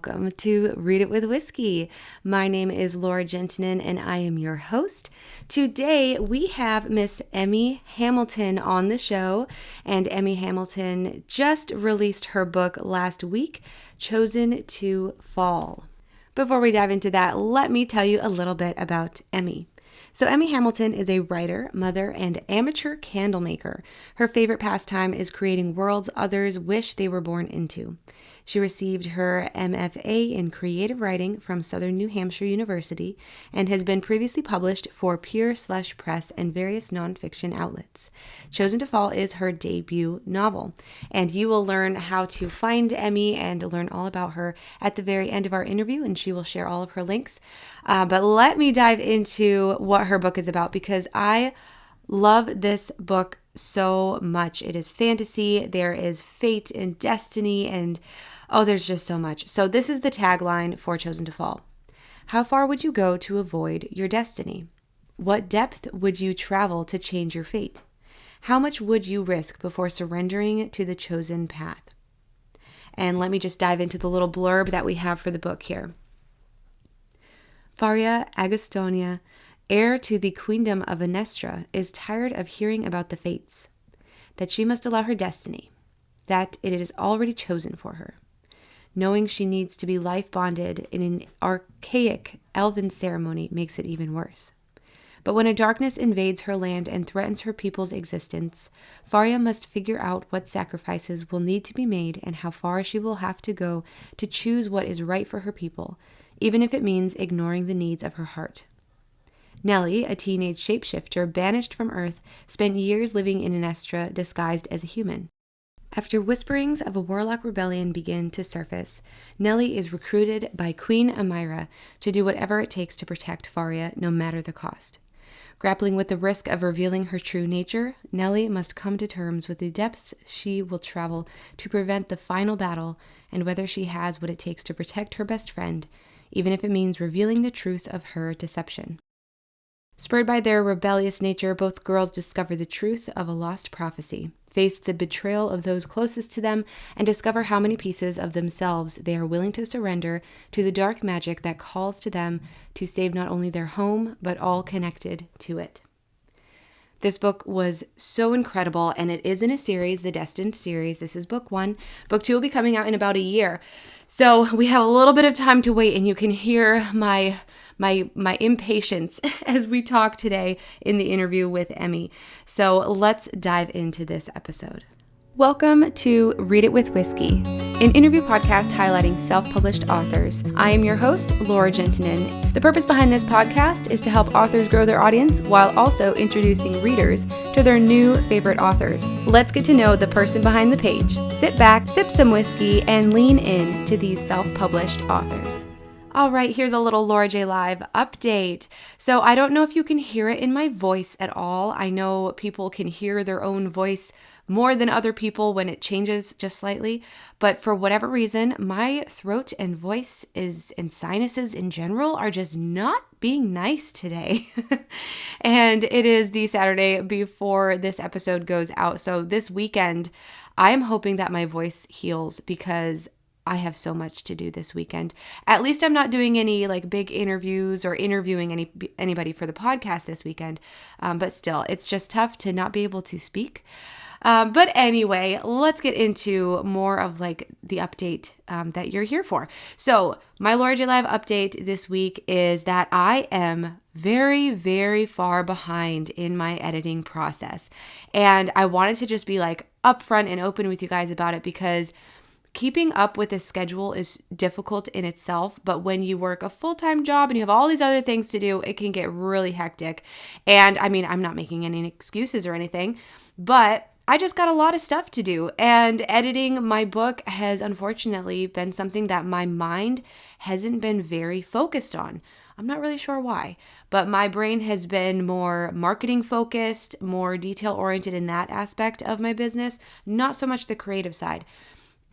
welcome to Read It with Whiskey. My name is Laura Juntunen and I am your host. Today we have Miss Emmie Hamilton on the show, and Emmie Hamilton just released her book last week, Chosen to Fall. Before we dive into that, let me tell you a little bit about Emmie. So Emmie Hamilton is a writer, mother, and amateur candle maker. Her favorite pastime is creating worlds others wish they were born into. She received her MFA in creative writing from Southern New Hampshire University and has been previously published for Pure Slush Press and various nonfiction outlets. Chosen to Fall is her debut novel, and you will learn how to find Emmie and learn all about her at the very end of our interview, and she will share all of her links. But let me dive into what her book is about, because I love this book so much. It is fantasy, there is fate and destiny, and there's just so much. So this is the tagline for Chosen to Fall. How far would you go to avoid your destiny? What depth would you travel to change your fate? How much would you risk before surrendering to the chosen path? And let me just dive into the little blurb that we have for the book here. Faria Agostonia, heir to the queendom of Enestra, is tired of hearing about the fates, that she must allow her destiny, that it is already chosen for her. Knowing she needs to be life-bonded in an archaic elven ceremony makes it even worse. But when a darkness invades her land and threatens her people's existence, Faria must figure out what sacrifices will need to be made and how far she will have to go to choose what is right for her people, even if it means ignoring the needs of her heart. Nellie, a teenage shapeshifter banished from Earth, spent years living in Enestra disguised as a human. After whisperings of a warlock rebellion begin to surface, Nellie is recruited by Queen Amira to do whatever it takes to protect Faria, no matter the cost. Grappling with the risk of revealing her true nature, Nellie must come to terms with the depths she will travel to prevent the final battle and whether she has what it takes to protect her best friend, even if it means revealing the truth of her deception. Spurred by their rebellious nature, both girls discover the truth of a lost prophecy, face the betrayal of those closest to them, and discover how many pieces of themselves they are willing to surrender to the dark magic that calls to them to save not only their home, but all connected to it. This book was so incredible, and it is in a series, the Destined series. This is book 1. Book 2 will be coming out in about a year. So we have a little bit of time to wait, and you can hear my impatience as we talk today in the interview with Emmie. So let's dive into this episode. Welcome to Read It with Whiskey, an interview podcast highlighting self-published authors. I am your host, Laura Juntunen. The purpose behind this podcast is to help authors grow their audience while also introducing readers to their new favorite authors. Let's get to know the person behind the page. Sit back, sip some whiskey, and lean in to these self-published authors. All right, here's a little Laura J Live update. So I don't know if you can hear it in my voice at all. I know people can hear their own voice more than other people when it changes just slightly. But for whatever reason, my throat and voice and sinuses in general are just not being nice today. And it is the Saturday before this episode goes out. So this weekend, I'm hoping that my voice heals because I have so much to do this weekend. At least I'm not doing any big interviews or interviewing anybody for the podcast this weekend. But still, it's just tough to not be able to speak. But anyway, let's get into more of the update that you're here for. So my Laura J Live update this week is that I am very, very far behind in my editing process. And I wanted to just be upfront and open with you guys about it because keeping up with a schedule is difficult in itself, but when you work a full-time job and you have all these other things to do, it can get really hectic. And I mean, I'm not making any excuses or anything, but I just got a lot of stuff to do, and editing my book has unfortunately been something that my mind hasn't been very focused on. I'm not really sure why, but my brain has been more marketing focused, more detail oriented in that aspect of my business, not so much the creative side.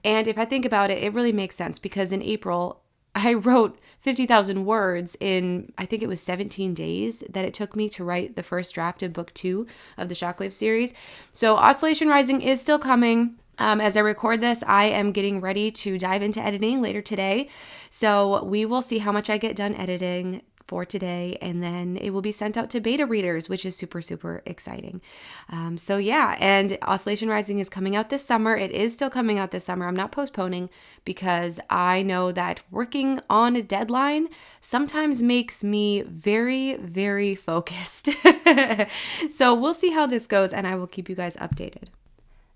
And if I think about it, it really makes sense because in April, I wrote 50,000 words in, I think it was 17 days that it took me to write the first draft of book 2 of the Shockwave series. So Oscillation Rising is still coming. As I record this, I am getting ready to dive into editing later today. So we will see how much I get done editing for today, and then it will be sent out to beta readers, which is super, super exciting. So yeah, and Oscillation Rising is coming out this summer. It is still coming out this summer. I'm not postponing because I know that working on a deadline sometimes makes me very, very focused. So we'll see how this goes, and I will keep you guys updated.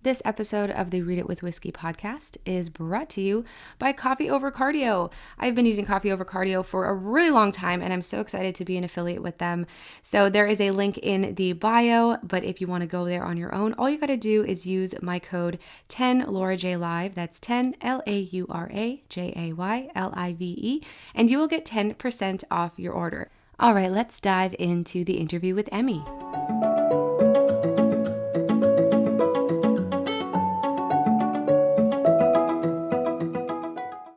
This episode of the Read It with Whiskey podcast is brought to you by Coffee Over Cardio. I've been using Coffee Over Cardio for a really long time, and I'm so excited to be an affiliate with them. So there is a link in the bio, but if you want to go there on your own, all you got to do is use my code 10LauraJLive. That's 10 LauraJayLive, and you will get 10% off your order. All right, let's dive into the interview with Emmie.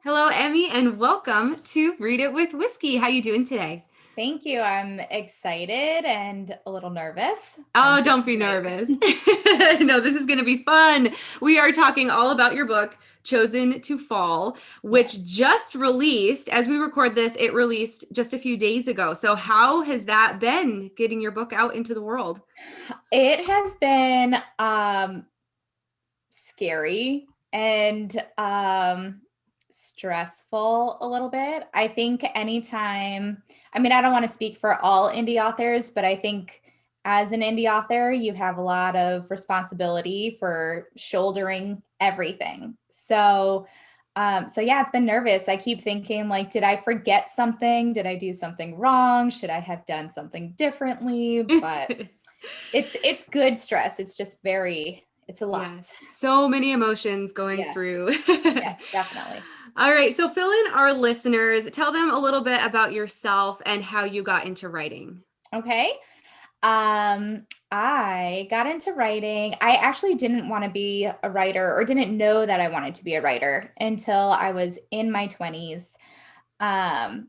Hello, Emmie, and welcome to Read It with Whiskey. How you doing today? Thank you. I'm excited and a little nervous. Oh, don't be nervous. No, this is going to be fun. We are talking all about your book, Chosen to Fall, which just released. As we record this, it released just a few days ago. So how has that been, getting your book out into the world? It has been scary and stressful a little bit. I think anytime, I don't want to speak for all indie authors, but I think as an indie author, you have a lot of responsibility for shouldering everything. So yeah, it's been nervous. I keep thinking, like, did I forget something? Did I do something wrong? Should I have done something differently? But it's good stress. It's just it's a lot. Yes. So many emotions going through. Yes, definitely. All right. So fill in our listeners. Tell them a little bit about yourself and how you got into writing. Okay. I got into writing. I actually didn't want to be a writer, or didn't know that I wanted to be a writer until I was in my 20s. And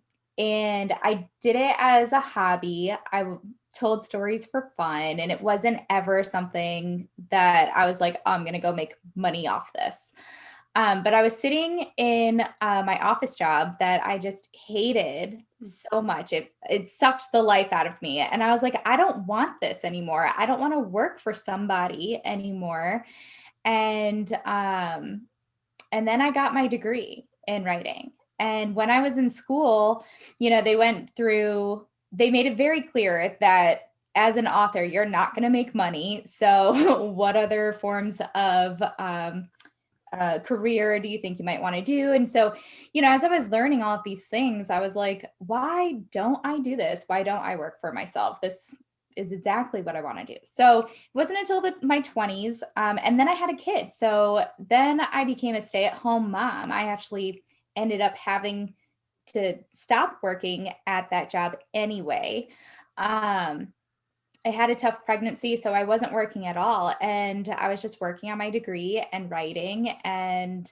I did it as a hobby. I told stories for fun, and it wasn't ever something that I was like, oh, I'm going to go make money off this. But I was sitting in my office job that I just hated so much. It sucked the life out of me. And I was like, I don't want this anymore. I don't want to work for somebody anymore. And then I got my degree in writing. And when I was in school, they made it very clear that as an author, you're not going to make money. So what other forms of career do you think you might want to do? And so, as I was learning all of these things, I was like, why don't I do this? Why don't I work for myself? This is exactly what I want to do. So it wasn't until my 20s. And then I had a kid. So then I became a stay-at-home mom. I actually ended up having to stop working at that job anyway. I had a tough pregnancy, so I wasn't working at all. And I was just working on my degree and writing. And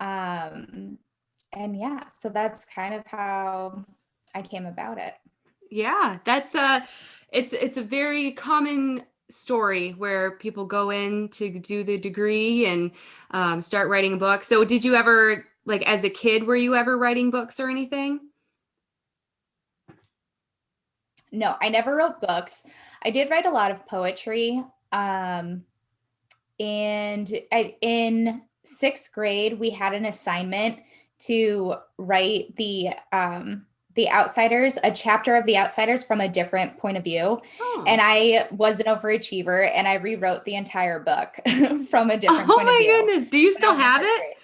yeah, so that's kind of how I came about it. Yeah, that's it's a very common story where people go in to do the degree and start writing a book. So did you ever, like as a kid, were you ever writing books or anything? No, I never wrote books. I did write a lot of poetry. And in 6th grade, we had an assignment to write The Outsiders, a chapter of The Outsiders from a different point of view. Oh. And I was an overachiever, and I rewrote the entire book from a different point of view. Oh my goodness. Do you still have it? Grade.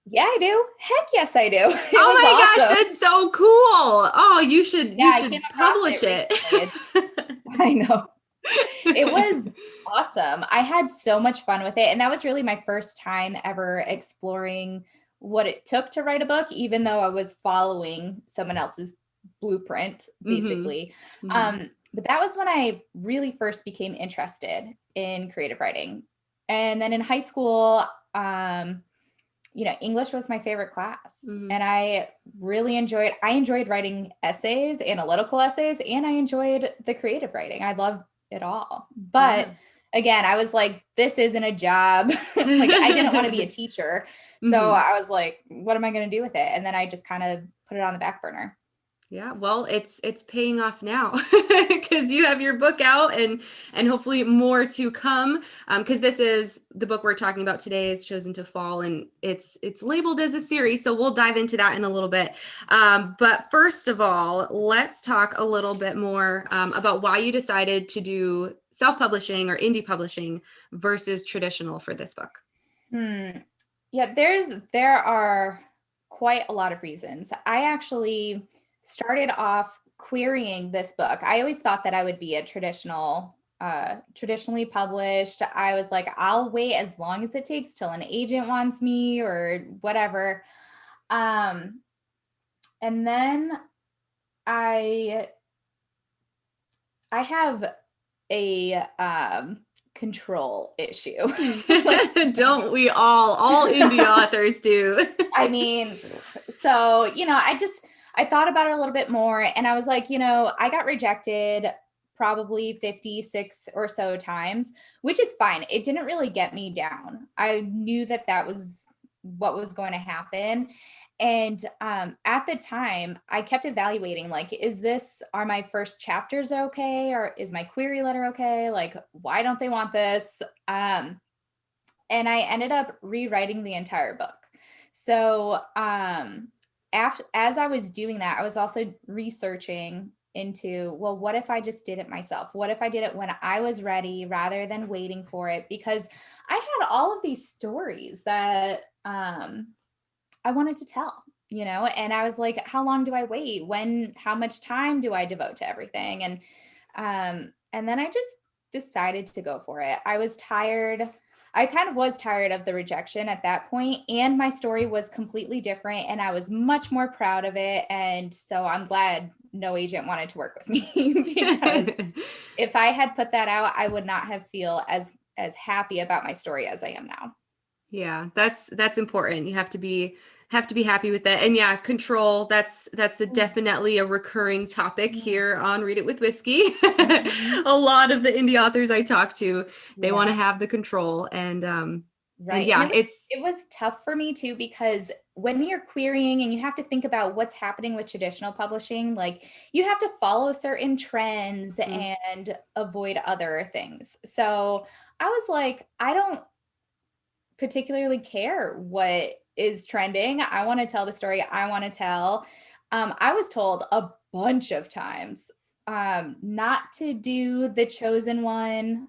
Yeah, I do. Heck yes, I do. Oh my gosh, that's so cool. Oh, you should publish it. I know. It was awesome. I had so much fun with it. And that was really my first time ever exploring what it took to write a book, even though I was following someone else's blueprint, basically. Mm-hmm. But that was when I really first became interested in creative writing. And then in high school, English was my favorite class. Mm-hmm. And I enjoyed writing essays, analytical essays, and I enjoyed the creative writing. I loved it all. But again, I was like, this isn't a job. Like, I didn't want to be a teacher. So I was like, what am I going to do with it? And then I just kind of put it on the back burner. Yeah, well, it's paying off now because you have your book out and hopefully more to come. Because this is the book we're talking about today is Chosen to Fall, and it's labeled as a series, so we'll dive into that in a little bit. But first of all, let's talk a little bit more about why you decided to do self-publishing or indie publishing versus traditional for this book. Yeah, there are quite a lot of reasons. I actually started off querying this book. I always thought that I would be a traditionally published. I was like, I'll wait as long as it takes till an agent wants me or whatever. And then I have a control issue. Don't we all indie authors do? I mean, so, I thought about it a little bit more and I was like, I got rejected probably 56 or so times, which is fine. It didn't really get me down. I knew that that was what was going to happen. And at the time, I kept evaluating, like, are my first chapters okay? Or is my query letter okay? Like, why don't they want this? And I ended up rewriting the entire book. So as I was doing that, I was also researching into, well, what if I just did it myself? What if I did it when I was ready rather than waiting for it? Because I had all of these stories that I wanted to tell, and I was like, how long do I wait? How much time do I devote to everything? And then I just decided to go for it. I was tired. I kind of was tired of the rejection at that point, and my story was completely different, and I was much more proud of it. And so I'm glad no agent wanted to work with me because if I had put that out, I would not have feel as happy about my story as I am now. Yeah, that's important. You have to be happy with that. And yeah, control, that's definitely a recurring topic here on Read It with Whiskey. A lot of the indie authors I talk to, they want to have the control and right. Yeah, and it was tough for me too, because when you're querying and you have to think about what's happening with traditional publishing, like you have to follow certain trends and avoid other things. So I was like, I don't particularly care what is trending. I want to tell the story I want to tell. I was told a bunch of times not to do the chosen one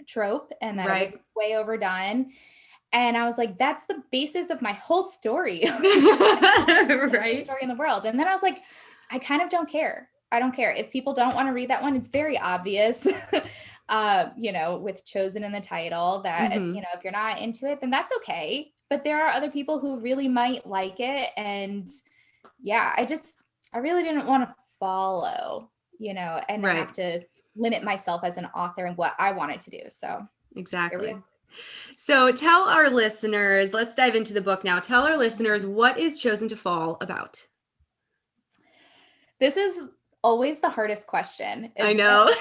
trope and that it was way overdone. And I was like, that's the basis of my whole story. Right. Story in the world. And then I was like, I kind of don't care. I don't care. If people don't want to read that one, it's very obvious, with chosen in the title that, if you're not into it, then that's okay. But there are other people who really might like it. And yeah, I really didn't want to follow, and have to limit myself as an author and what I wanted to do. So exactly. So tell our listeners, let's dive into the book now. Tell our listeners, what is Chosen to Fall about? This is always the hardest question. I know.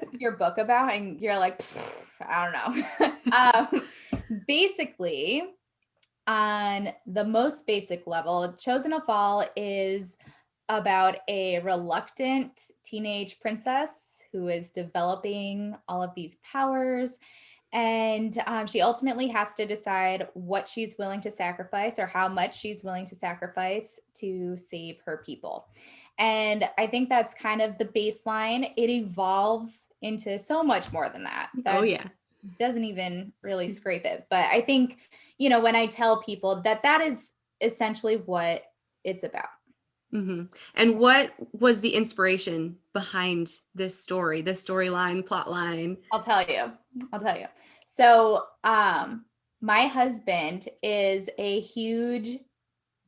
What's your book about? And you're like, I don't know. Basically, on the most basic level, Chosen to Fall is about a reluctant teenage princess who is developing all of these powers. And she ultimately has to decide what she's willing to sacrifice or how much she's willing to sacrifice to save her people. And I think that's kind of the baseline. It evolves into so much more than that. Doesn't even really scrape it. But I think, when I tell people that is essentially what it's about. Mm-hmm. And what was the inspiration behind this story, this storyline, plot line? I'll tell you. So my husband is a huge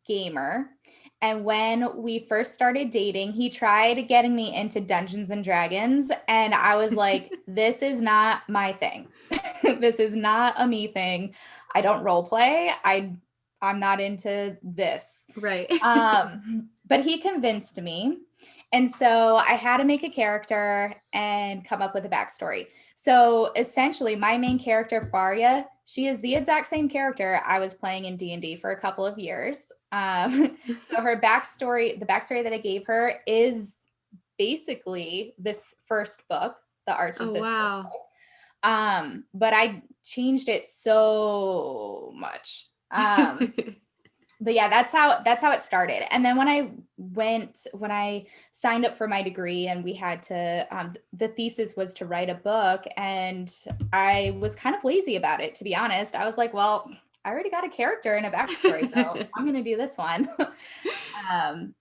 gamer. And when we first started dating, he tried getting me into Dungeons and Dragons. And I was like, this is not my thing. This is not a me thing. I don't role play. I'm not into this. Right. But he convinced me. And so I had to make a character and come up with a backstory. So essentially my main character, Faria, she is the exact same character I was playing in D&D for a couple of years. So her backstory, the backstory that I gave her is basically this first book, the arts Oh, of this first wow. book. But I changed it so much. But yeah, that's how it started. And then when I signed up for my degree and we had to, the thesis was to write a book, and I was kind of lazy about it, to be honest. I was like, well, I already got a character and a backstory, so I'm going to do this one.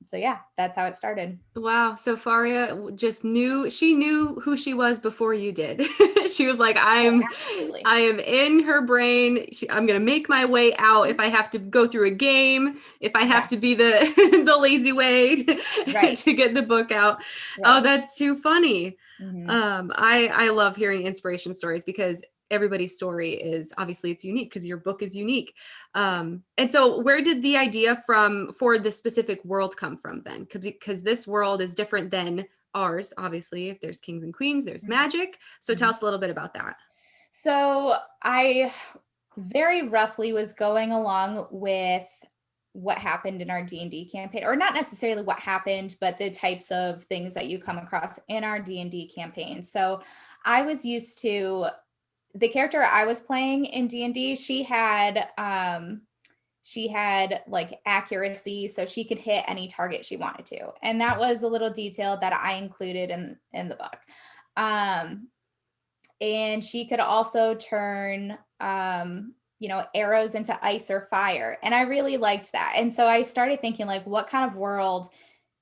So yeah, that's how it started. Wow. So Faria just she knew who she was before you did. She was like, Oh, I absolutely. am in her brain. I'm going to make my way out if I have to go through a game, if I have Yeah, to be the, the lazy way right, to get the book out. Oh, right. that's too funny. Hmm. I love hearing inspiration stories because everybody's story is obviously it's unique because your book is unique. And so where did the idea for the specific world come from then? Because this world is different than ours. Obviously, if there's kings and queens, there's magic. So tell Hmm. us a little bit about that. So I very roughly was going along with what happened in our D&D campaign, or not necessarily what happened, but the types of things that you come across in our D&D campaign. So I was used to the character I was playing in D&D, she had like accuracy, so she could hit any target she wanted to. And that was a little detail that I included in the book. And she could also turn arrows into ice or fire, and I really liked that. And so I started thinking, like, what kind of world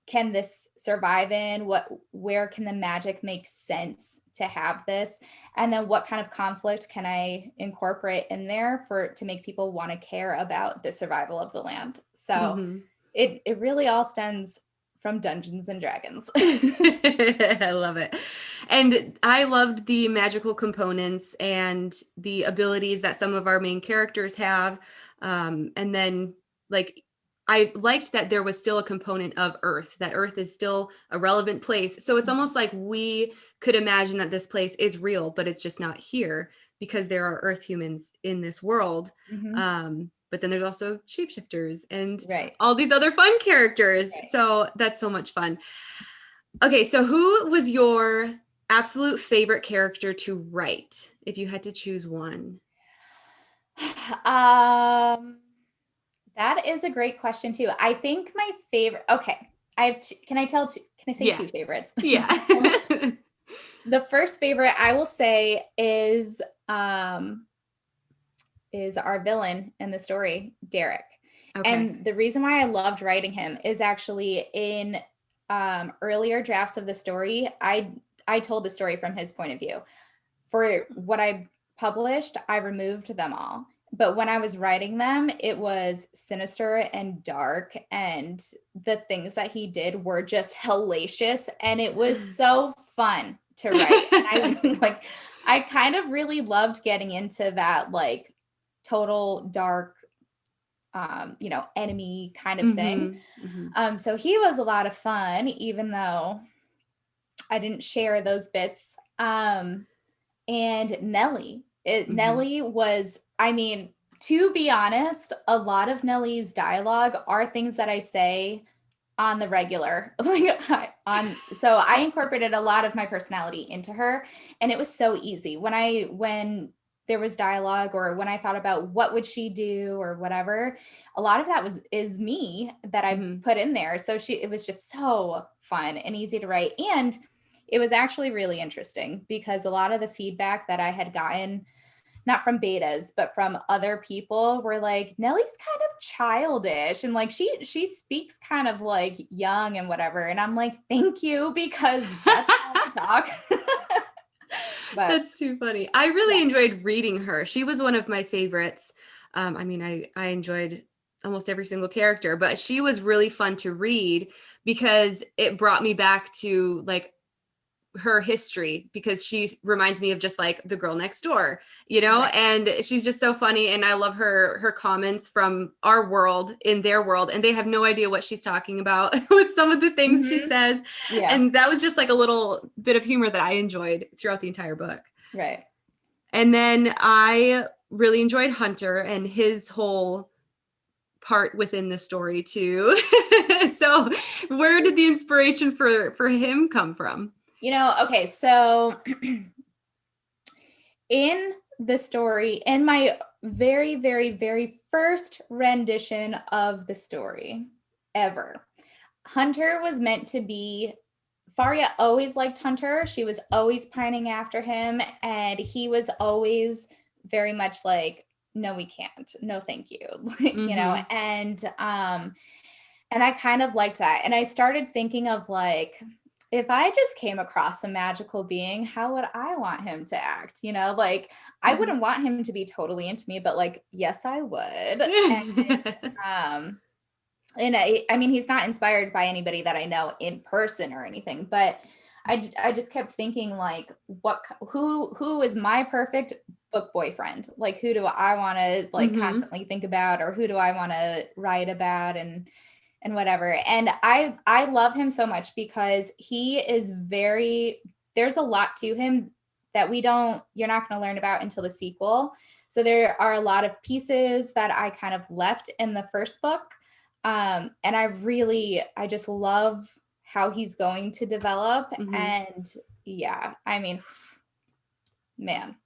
can this survive in? Where can the magic make sense to have this? And then what kind of conflict can I incorporate in there to make people want to care about the survival of the land? So Mm-hmm. it really all stems from Dungeons and Dragons. I love it. And I loved the magical components and the abilities that some of our main characters have. And then, like, I liked that there was still a component of Earth, that Earth is still a relevant place. So it's almost like we could imagine that this place is real, but it's just not here because there are Earth humans in this world. Hmm. But then there's also shapeshifters and Right. all these other fun characters. Right. So that's so much fun. Okay, so who was your absolute favorite character to write if you had to choose one? Um, that is a great question too. I think my favorite. Okay, I have. Can I tell? Can I say Yeah. two favorites? Yeah. The first favorite I will say is our villain in the story, Derek. Okay. And the reason why I loved writing him is actually in earlier drafts of the story. I told the story from his point of view. For what I published, I removed them all. But when I was writing them, it was sinister and dark, and the things that he did were just hellacious, and it was so fun to write. And I like I kind of really loved getting into that, like, total dark enemy kind of thing. Mm-hmm. Mm-hmm. So he was a lot of fun, even though I didn't share those bits. And Nellie. Mm-hmm. Nellie was, I mean, to be honest, a lot of Nellie's dialogue are things that I say on the regular. So I incorporated a lot of my personality into her, and it was so easy. When there was dialogue, or when I thought about what would she do or whatever, a lot of that is me that I Mm-hmm. put in there. So it was just so fun and easy to write. And it was actually really interesting because a lot of the feedback that I had gotten, not from betas, but from other people, were like, Nellie's kind of childish, and like she speaks kind of like young and whatever. And I'm like, thank you, because that's how I talk. But That's too funny. I really yeah. enjoyed reading her. She was one of my favorites. I enjoyed almost every single character, but she was really fun to read because it brought me back to like her history, because she reminds me of just like the girl next door, you know, right. And she's just so funny. And I love her comments from our world in their world, and they have no idea what she's talking about with some of the things she says. Yeah. And that was just like a little bit of humor that I enjoyed throughout the entire book. Right. And then I really enjoyed Hunter and his whole part within the story too. So where did the inspiration for him come from? You know, okay, so in the story, in my very, very, very first rendition of the story ever, Hunter was meant to be, Faria always liked Hunter. She was always pining after him, and he was always very much like, no, we can't. No, thank you. You know, and I kind of liked that. And I started thinking of like, if I just came across a magical being, how would I want him to act? You know, like I wouldn't want him to be totally into me, but like, yes, I would. And I mean, he's not inspired by anybody that I know in person or anything, but I just kept thinking like, who is my perfect book boyfriend? Like, who do I want to like constantly think about, or who do I want to write about and whatever. And I love him so much because he is there's a lot to him that you're not going to learn about until the sequel. So there are a lot of pieces that I kind of left in the first book. And I just love how he's going to develop. And yeah, I mean, man.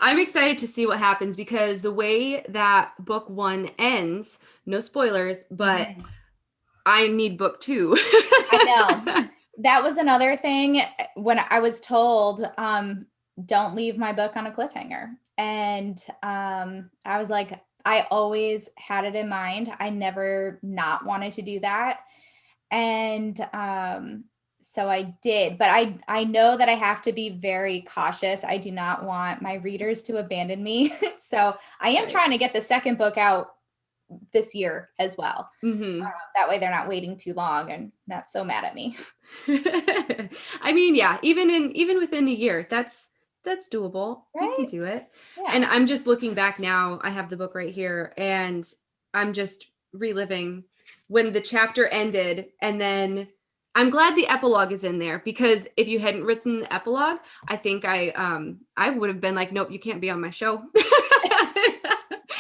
I'm excited to see what happens, because the way that book 1 ends, no spoilers, but I need book 2. I know. That was another thing when I was told, don't leave my book on a cliffhanger. And I was like, I always had it in mind. I never not wanted to do that. And so I did, but I know that I have to be very cautious. I do not want my readers to abandon me. So I am trying to get the second book out this year as well. That way they're not waiting too long and not so mad at me. I mean, yeah, even within a year, that's doable. Right? You can do it. Yeah. And I'm just looking back now. I have the book right here, and I'm just reliving when the chapter ended, and then I'm glad the epilogue is in there, because if you hadn't written the epilogue, I think I would have been like, nope, you can't be on my show.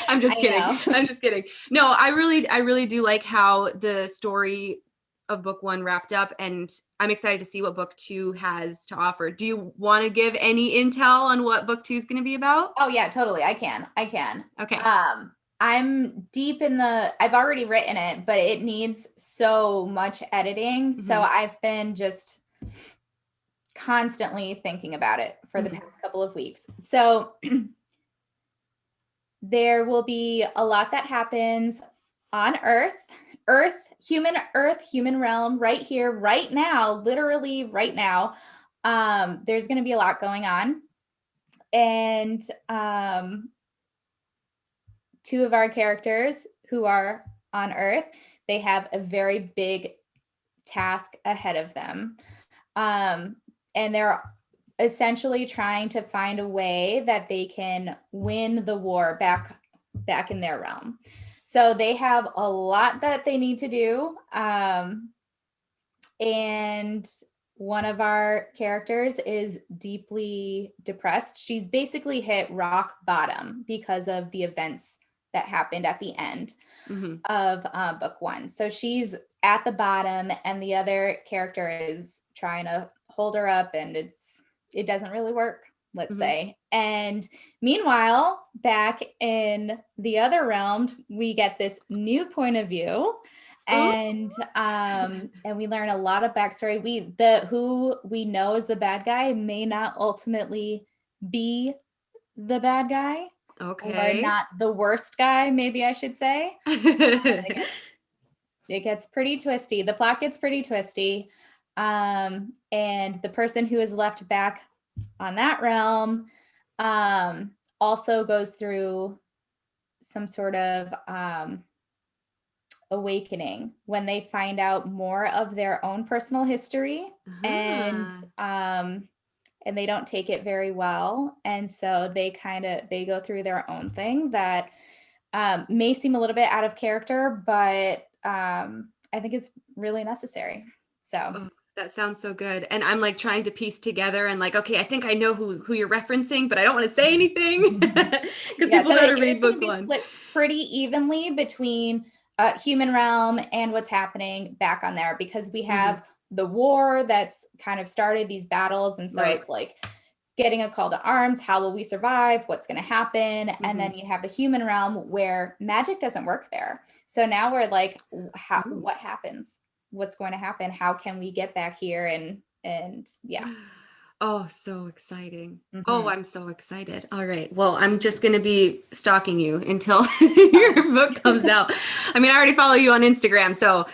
I'm just kidding. I'm just kidding. No, I really do like how the story of book 1 wrapped up, and I'm excited to see what book 2 has to offer. Do you want to give any intel on what book 2 is going to be about? Oh yeah, totally. I can. Okay. I'm deep I've already written it, but it needs so much editing. So I've been just constantly thinking about it for the past couple of weeks. So there will be a lot that happens on Earth, human realm, right here, right now, literally right now. There's going to be a lot going on. And two of our characters who are on Earth, they have a very big task ahead of them. And they're essentially trying to find a way that they can win the war back in their realm. So they have a lot that they need to do. And one of our characters is deeply depressed. She's basically hit rock bottom because of the events that happened at the end of book 1. So she's at the bottom, and the other character is trying to hold her up, and it doesn't really work, let's say. And meanwhile, back in the other realm, we get this new point of view, and we learn a lot of backstory. Who we know as the bad guy may not ultimately be the bad guy. Okay. Or not the worst guy, maybe I should say. It gets pretty twisty. The plot gets pretty twisty. And the person who is left back on that realm also goes through some sort of awakening when they find out more of their own personal history, and Uh-huh. and they don't take it very well, and so they go through their own thing that may seem a little bit out of character, but I think it's really necessary. So Oh, that sounds so good. And I'm like trying to piece together and like, okay, I think I know who you're referencing, but I don't want to say anything because yeah, people so go to it read is going to book be one. split pretty evenly between human realm and what's happening back on there, because we Hmm. have the war that's kind of started these battles, and so Right. it's like getting a call to arms. How will we survive? What's going to happen? And Hmm. then you have the human realm where magic doesn't work there. So now we're like, Ooh. what happens? What's going to happen? How can we get back here? And yeah. Oh, so exciting. Oh, Hmm. I'm so excited. All right. Well, I'm just going to be stalking you until your book comes out. I mean, I already follow you on Instagram, so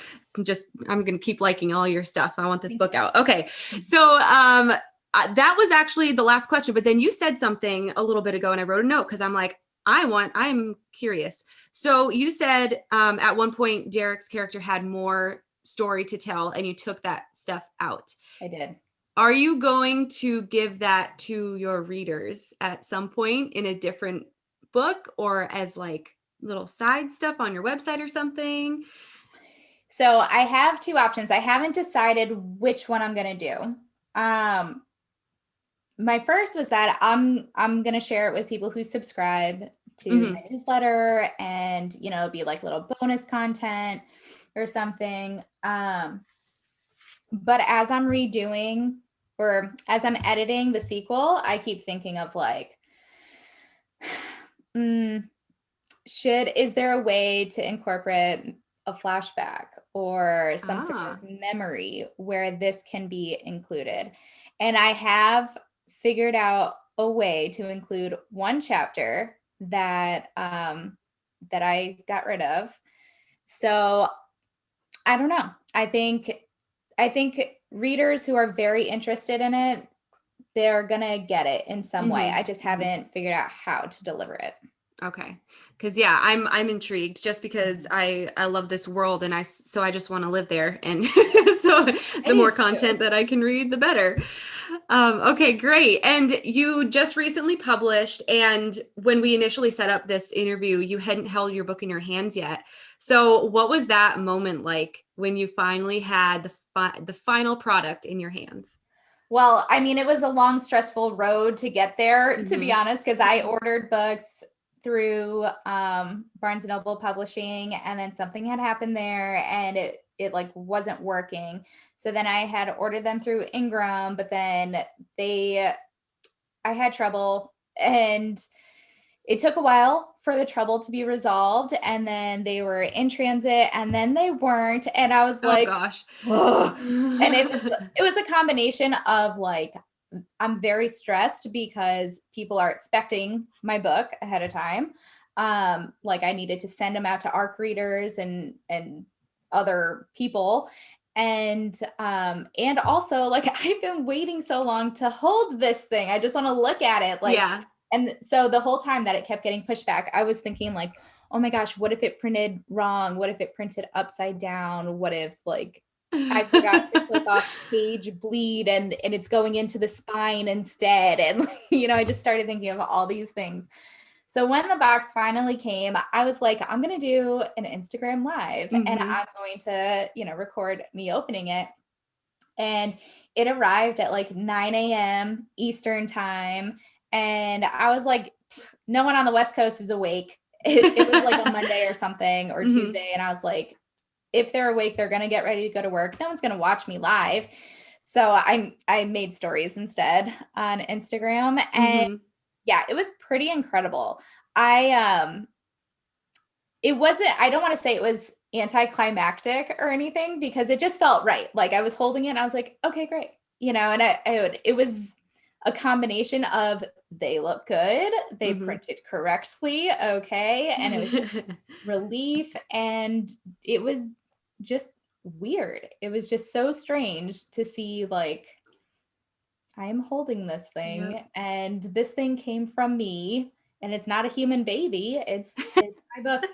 I'm going to keep liking all your stuff. I want this book out. Okay. So, that was actually the last question, but then you said something a little bit ago and I wrote a note because I'm like, I'm curious. So you said at one point Derek's character had more story to tell and you took that stuff out. I did. Are you going to give that to your readers at some point in a different book or as like little side stuff on your website or something? So I have two options. I haven't decided which one I'm going to do. My first was that I'm going to share it with people who subscribe to Hmm. my newsletter, and be like little bonus content or something. But as I'm redoing, or as I'm editing the sequel, I keep thinking of like, mm, is there a way to incorporate a flashback or some sort of Ah. memory where this can be included? And I have figured out a way to include one chapter that I got rid of. So I don't know. I think readers who are very interested in it, they're gonna get it in some way. Hmm. I just Hmm. haven't figured out how to deliver it. Okay. Cause yeah, I'm intrigued just because Mhm. I love this world and so I just want to live there. And so I the do more too. content that I can read, the better. Okay, great. And you just recently published, and when we initially set up this interview, you hadn't held your book in your hands yet. So what was that moment like when you finally had the final product in your hands? Well, I mean, it was a long, stressful road to get there, to be Mm-hmm. honest, because I ordered books through Barnes and Noble Publishing, and then something had happened there, and it like wasn't working. So then I had ordered them through Ingram, but then they I had trouble, and it took a while for the trouble to be resolved, and then they were in transit, and then they weren't, and I was Oh like, gosh. ugh. And it was a combination of like, I'm very stressed because people are expecting my book ahead of time. Like I needed to send them out to ARC readers and other people. And also like I've been waiting so long to hold this thing. I just want to look at it. Like, Yeah. and so the whole time that it kept getting pushed back, I was thinking like, oh my gosh, what if it printed wrong? What if it printed upside down? What if like I forgot to click off page bleed and it's going into the spine instead? And I just started thinking of all these things. So when the box finally came, I was like, I'm going to do an Instagram live, and Hmm. I'm going to, record me opening it. And it arrived at like 9 a.m. Eastern time. And I was like, no one on the West Coast is awake. It was like a Monday or something, or Hmm. Tuesday. And I was like, if they're awake, they're going to get ready to go to work. No one's going to watch me live. So I made stories instead on Instagram. And Hmm. yeah, it was pretty incredible. I it wasn't, I don't want to say it was anticlimactic or anything, because it just felt right. Like I was holding it and I was like, okay, great. And it was a combination of, they look good, they Hmm. printed correctly, okay, and it was just relief, and it was just weird. It was just so strange to see like, I am holding this Yep. thing, and this thing came from me, and it's not a human baby. It's my book.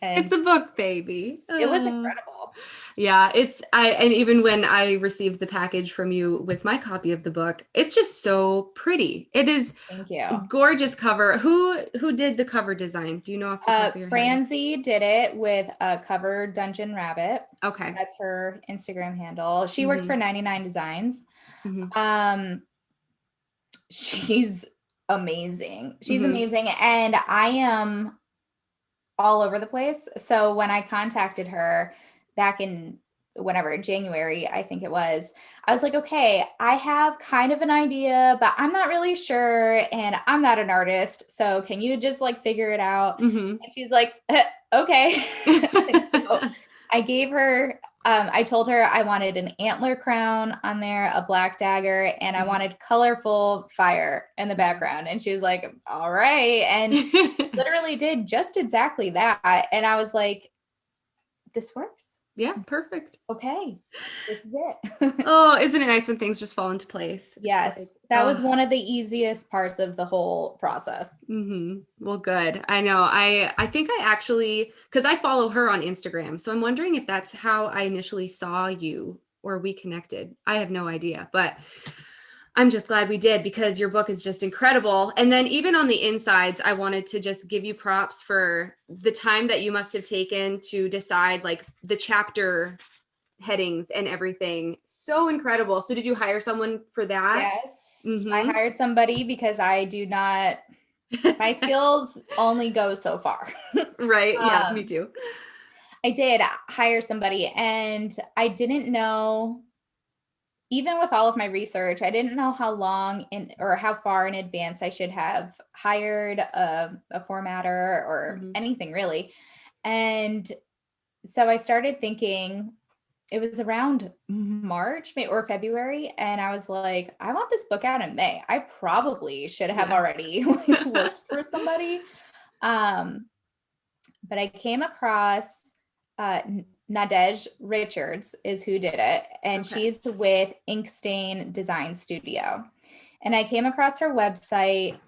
It's And a book, baby. it was incredible. Yeah, and even when I received the package from you with my copy of the book, it's just so pretty. It is Thank you. a gorgeous cover. Who did the cover design? Do you know off the top of your head? Francie did it with a cover Dungeon Rabbit. Okay. That's her Instagram handle. She works Mm-hmm. for 99 Designs. Mm-hmm. She's amazing. She's Mm-hmm. amazing. And I am all over the place. So when I contacted her back in whenever January, I think it was, I was like, okay, I have kind of an idea, but I'm not really sure. And I'm not an artist. So can you just like figure it out? Mm-hmm. And she's like, okay. So I gave her, I told her I wanted an antler crown on there, a black dagger, and I wanted colorful fire in the background. And she was like, all right. And literally did just exactly that. And I was like, this works. Yeah, perfect. Okay, this is it. Oh, isn't it nice when things just fall into place? Yes, that was one of the easiest parts of the whole process. Well, good. I know. I think I actually, because I follow her on Instagram, so I'm wondering if that's how I initially saw you or we connected. I have no idea, but I'm just glad we did because your book is just incredible. And then even on the insides, I wanted to just give you props for the time that you must have taken to decide like the chapter headings and everything. So incredible. So did you hire someone for that? Yes, I Mm-hmm. hired somebody because I do not, my skills only go so far. Right. Yeah, me too. I did hire somebody and I didn't know, even with all of my research, I didn't know how long in or how far in advance I should have hired a formatter or anything really. And so I started thinking, it was around March or February, and I was like, I want this book out in May. I probably should have already like looked for somebody. But I came across uh, Nadej Richards is who did it, and she's with Inkstain Design Studio. And I came across her website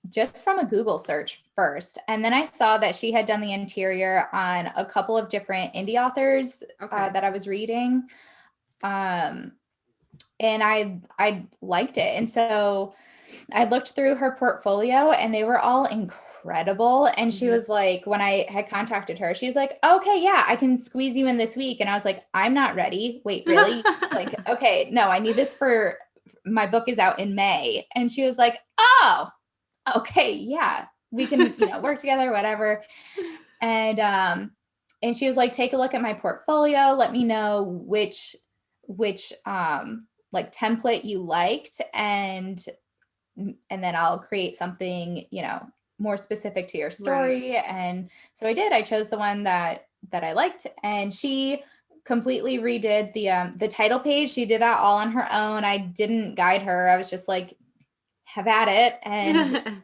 just from a Google search first. And then I saw that she had done the interior on a couple of different indie authors that I was reading. And I liked it. And so I looked through her portfolio and they were all incredible. And she was like, when I had contacted her, she was like, okay, yeah, I can squeeze you in this week. And I was like, I'm not ready. Wait, really? Like, okay, no, I need this for my book is out in May. And she was like, oh, okay, yeah, we can, work together, whatever. And she was like, take a look at my portfolio. Let me know which like template you liked and then I'll create something, more specific to your story. Right. And so I did. I chose the one that I liked, and she completely redid the title page. She did that all on her own. I didn't guide her. I was just like, have at it. And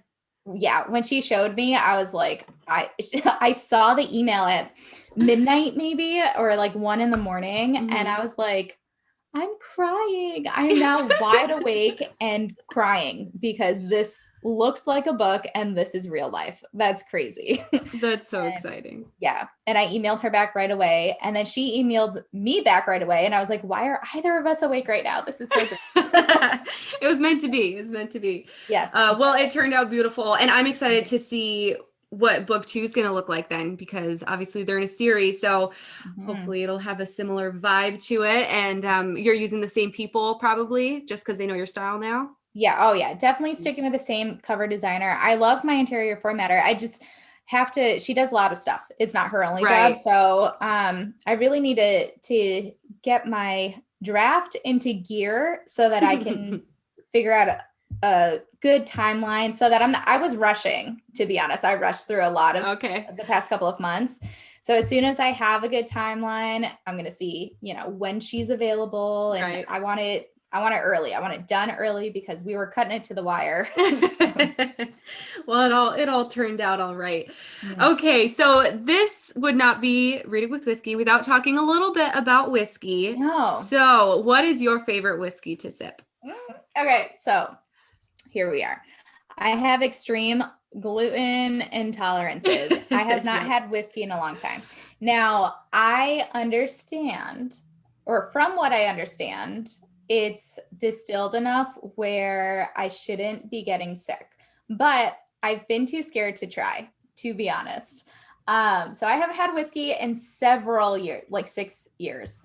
yeah, when she showed me, I was like, I saw the email at midnight maybe or like 1 a.m. and I was like, I'm crying. I'm now wide awake and crying because this looks like a book and this is real life. That's crazy. That's so exciting. Yeah. And I emailed her back right away. And then she emailed me back right away. And I was like, why are either of us awake right now? This is so good. It was meant to be. It was meant to be. Yes. Well, it turned out beautiful. And I'm excited to see what book 2 is going to look like then, because obviously they're in a series. So hopefully it'll have a similar vibe to it. And you're using the same people probably just because they know your style now. Yeah. Oh yeah. Definitely sticking with the same cover designer. I love my interior formatter. I just have to, she does a lot of stuff. It's not her only job. So I really need to get my draft into gear so that I can figure out a good timeline so that I was rushing, to be honest. I rushed through a lot of the past couple of months. So as soon as I have a good timeline, I'm going to see, when she's available, and I want it early. I want it done early because we were cutting it to the wire. Well, it all turned out all right. Okay. So this would not be Reading with Whiskey without talking a little bit about whiskey. No. So what is your favorite whiskey to sip? Okay. So here we are. I have extreme gluten intolerances. I have not Yep. had whiskey in a long time. Now, I understand, or from what I understand, it's distilled enough where I shouldn't be getting sick. But I've been too scared to try, to be honest. So I haven't had whiskey in several years, like 6 years.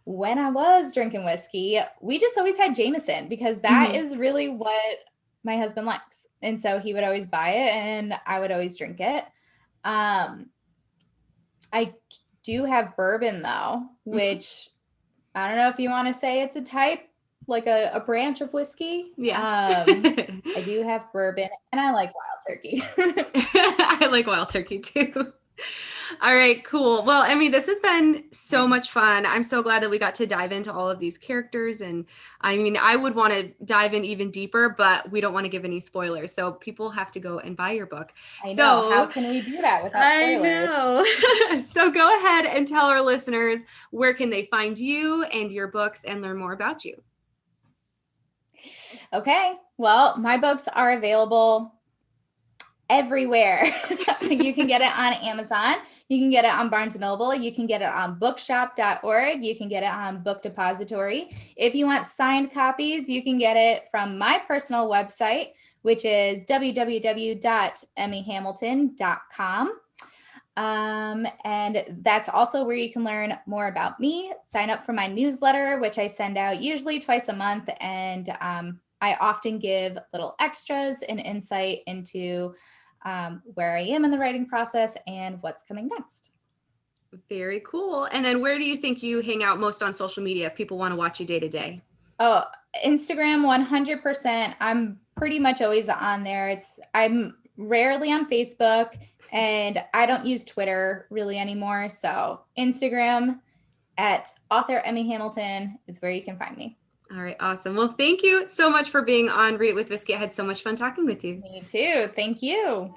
When I was drinking whiskey, we just always had Jameson because that Mhm. is really what my husband likes. And so he would always buy it and I would always drink it. Um, I do have bourbon though, Mhm. which I don't know if you want to say it's a type, like a branch of whiskey. Yeah. I do have bourbon and I like wild turkey. I like wild turkey too. All right, cool. Well, Emmy, this has been so much fun. I'm so glad that we got to dive into all of these characters. And I mean, I would want to dive in even deeper, but we don't want to give any spoilers. So people have to go and buy your book. I know. How So can we do that without I spoilers? know. So go ahead and tell our listeners where can they find you and your books and learn more about you. Okay. Well, my books are available everywhere. You can get it on Amazon. You can get it on Barnes & Noble. You can get it on bookshop.org. You can get it on Book Depository. If you want signed copies, you can get it from my personal website, which is www.emmiehamilton.com. And that's also where you can learn more about me. Sign up for my newsletter, which I send out usually twice a month. And I often give little extras and insight into where I am in the writing process and what's coming next. Very cool. And then where do you think you hang out most on social media if people want to watch you day to day? Oh, Instagram 100%. I'm pretty much always on there. I'm rarely on Facebook and I don't use Twitter really anymore. So Instagram at author Emmie Hamilton is where you can find me. All right, awesome. Well, thank you so much for being on Read It with Whiskey. I had so much fun talking with you. Me too. Thank you.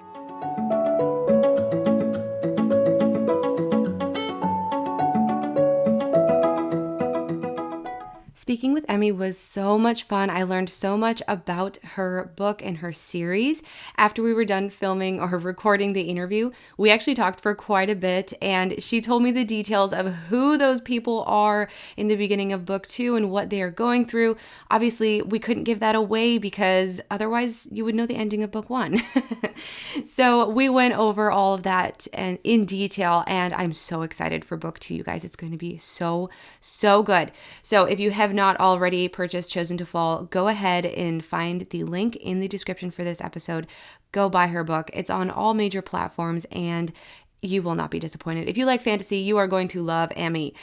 Speaking with Emmy was so much fun. I learned so much about her book and her series. After we were done filming or recording the interview, we actually talked for quite a bit, and she told me the details of who those people are in the beginning of book 2 and what they are going through. Obviously, we couldn't give that away because otherwise you would know the ending of book 1. So we went over all of that and in detail, and I'm so excited for book 2, you guys. It's going to be so good. So if you have not already purchased Chosen to Fall, go ahead and find the link in the description for this episode. Go buy her book. It's on all major platforms and you will not be disappointed. If you like fantasy, you are going to love Emmie.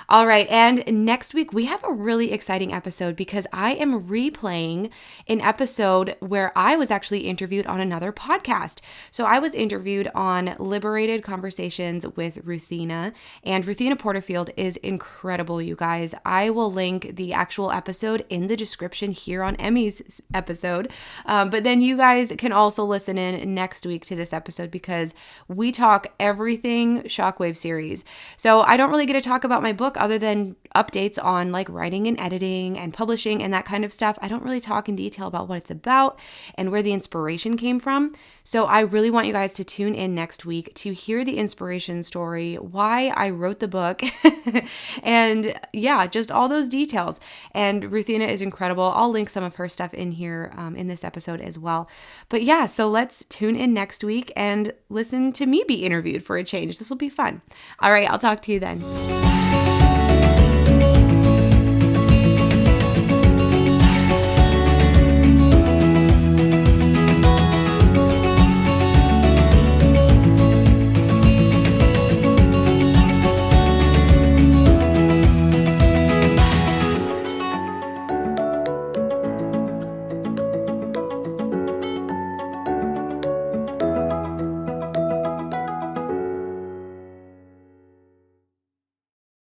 All right, and next week we have a really exciting episode because I am replaying an episode where I was actually interviewed on another podcast. So I was interviewed on Liberated Conversations with Ruthina, and Ruthina Porterfield is incredible, you guys. I will link the actual episode in the description here on Emmy's episode, but then you guys can also listen in next week to this episode because we talk everything Shockwave series. So I don't really get to talk about my book other than updates on like writing and editing and publishing and that kind of stuff. I don't really talk in detail about what it's about and where the inspiration came from. So I really want you guys to tune in next week to hear the inspiration story, why I wrote the book, and yeah, just all those details. And Ruthina is incredible. I'll link some of her stuff in here in this episode as well. But yeah, so let's tune in next week and listen to me be interviewed for a change. This will be fun. All right, I'll talk to you then.